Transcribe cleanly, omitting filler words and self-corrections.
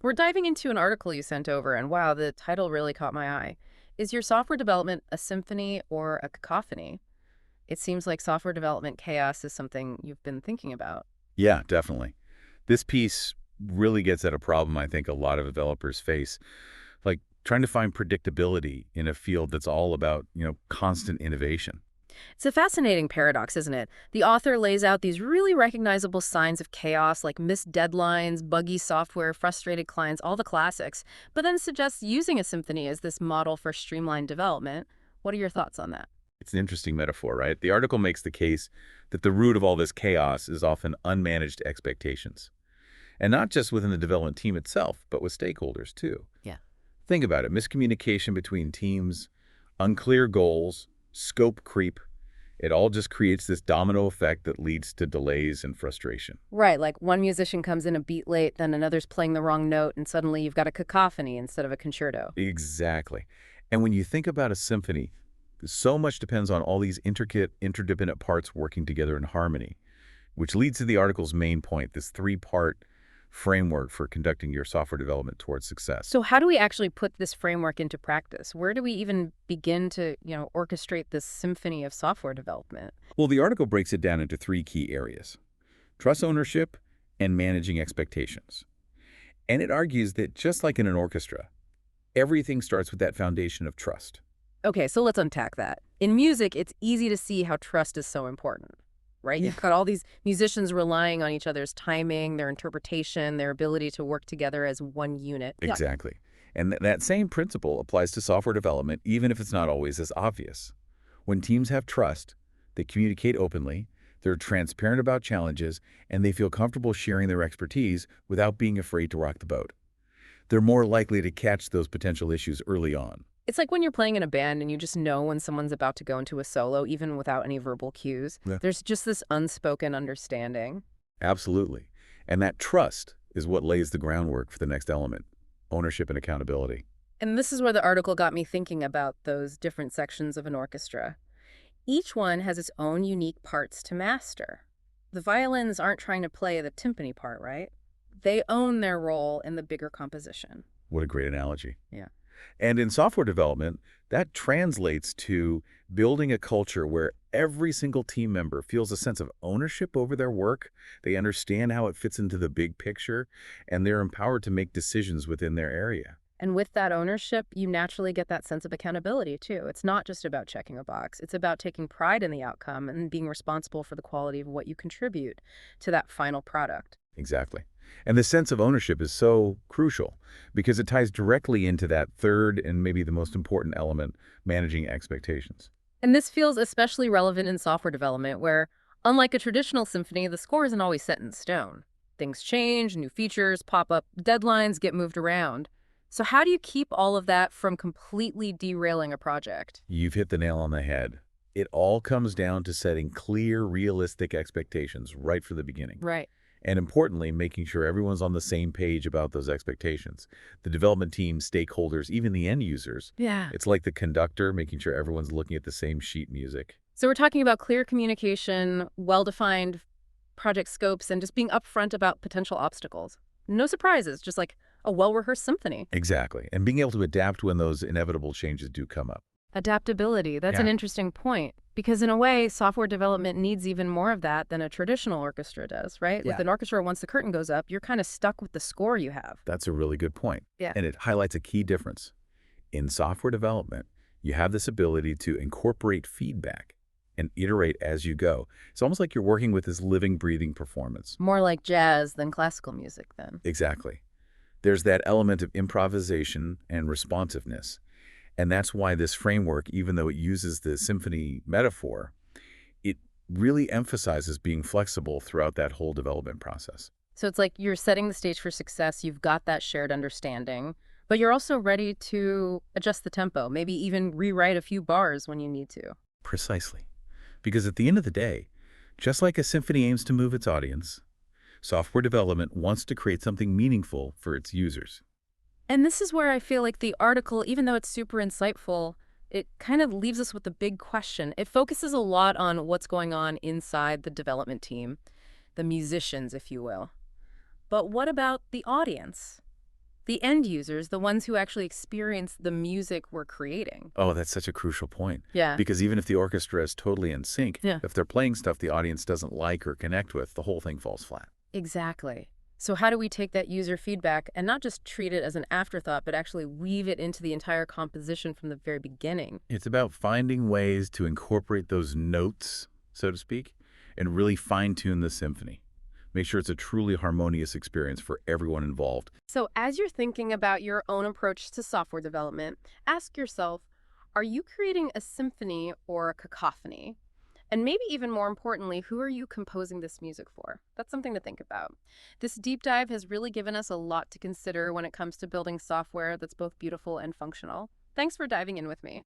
We're diving into an article you sent over, and wow, the title really caught my eye. Is your software development a symphony or a cacophony? It seems like software development chaos is something you've been thinking about. Yeah, definitely. This piece really gets at a problem I think a lot of developers face, like trying to find predictability in a field that's all about, constant innovation. It's a fascinating paradox, isn't it? The author lays out these really recognizable signs of chaos, like missed deadlines, buggy software, frustrated clients, all the classics, but then suggests using a symphony as this model for streamlined development. What are your thoughts on that? It's an interesting metaphor, right? The article makes the case that the root of all this chaos is often unmanaged expectations. And not just within the development team itself, but with stakeholders too. Yeah. Think about it, miscommunication between teams, unclear goals, scope creep. It all just creates this domino effect that leads to delays and frustration. Right, like one musician comes in a beat late, then another's playing the wrong note, and suddenly you've got a cacophony instead of a concerto. Exactly. And when you think about a symphony, so much depends on all these intricate, interdependent parts working together in harmony, which leads to the article's main point, this three-part framework for conducting your software development towards success. So how do we actually put this framework into practice? Where do we even begin to, orchestrate this symphony of software development? Well, the article breaks it down into three key areas: trust ownership and managing expectations. And it argues that just like in an orchestra, everything starts with that foundation of trust. Okay, so let's unpack that. In music, it's easy to see how trust is so important, right? Yeah. You've got all these musicians relying on each other's timing, their interpretation, their ability to work together as one unit. Yeah. Exactly. And that same principle applies to software development, even if it's not always as obvious. When teams have trust, they communicate openly, they're transparent about challenges, and they feel comfortable sharing their expertise without being afraid to rock the boat. They're more likely to catch those potential issues early on. It's like when you're playing in a band and you just know when someone's about to go into a solo, even without any verbal cues. Yeah. There's just this unspoken understanding. Absolutely. And that trust is what lays the groundwork for the next element: ownership and accountability. And this is where the article got me thinking about those different sections of an orchestra. Each one has its own unique parts to master. The violins aren't trying to play the timpani part, right? They own their role in the bigger composition. What a great analogy. Yeah. And in software development, that translates to building a culture where every single team member feels a sense of ownership over their work. They understand how it fits into the big picture, and they're empowered to make decisions within their area. And with that ownership, you naturally get that sense of accountability, too. It's not just about checking a box. It's about taking pride in the outcome and being responsible for the quality of what you contribute to that final product. Exactly. And the sense of ownership is so crucial because it ties directly into that third and maybe the most important element: managing expectations. And this feels especially relevant in software development, where, unlike a traditional symphony, the score isn't always set in stone. Things change, new features pop up, deadlines get moved around. So how do you keep all of that from completely derailing a project? You've hit the nail on the head. It all comes down to setting clear, realistic expectations right from the beginning. Right. And importantly, making sure everyone's on the same page about those expectations. The development team, stakeholders, even the end users. Yeah. It's like the conductor, making sure everyone's looking at the same sheet music. So we're talking about clear communication, well-defined project scopes, and just being upfront about potential obstacles. No surprises, just like a well-rehearsed symphony. Exactly. And being able to adapt when those inevitable changes do come up. Adaptability, that's Yeah. an interesting point. Because in a way, software development needs even more of that than a traditional orchestra does, right? Yeah. With an orchestra, once the curtain goes up, you're kind of stuck with the score you have. That's a really good point. Yeah. And it highlights a key difference. In software development, you have this ability to incorporate feedback and iterate as you go. It's almost like you're working with this living, breathing performance. More like jazz than classical music, then. Exactly. There's that element of improvisation and responsiveness. And that's why this framework, even though it uses the symphony metaphor, it really emphasizes being flexible throughout that whole development process. So it's like you're setting the stage for success, you've got that shared understanding, but you're also ready to adjust the tempo, maybe even rewrite a few bars when you need to. Precisely. Because at the end of the day, just like a symphony aims to move its audience, software development wants to create something meaningful for its users. And this is where I feel like the article, even though it's super insightful, it kind of leaves us with a big question. It focuses a lot on what's going on inside the development team, the musicians, if you will. But what about the audience? The end users, the ones who actually experience the music we're creating. Oh, that's such a crucial point. Yeah. Because even if the orchestra is totally in sync, Yeah. if they're playing stuff the audience doesn't like or connect with, the whole thing falls flat. Exactly. So how do we take that user feedback and not just treat it as an afterthought, but actually weave it into the entire composition from the very beginning? It's about finding ways to incorporate those notes, so to speak, and really fine-tune the symphony. Make sure it's a truly harmonious experience for everyone involved. So as you're thinking about your own approach to software development, ask yourself, are you creating a symphony or a cacophony? And maybe even more importantly, who are you composing this music for? That's something to think about. This deep dive has really given us a lot to consider when it comes to building software that's both beautiful and functional. Thanks for diving in with me.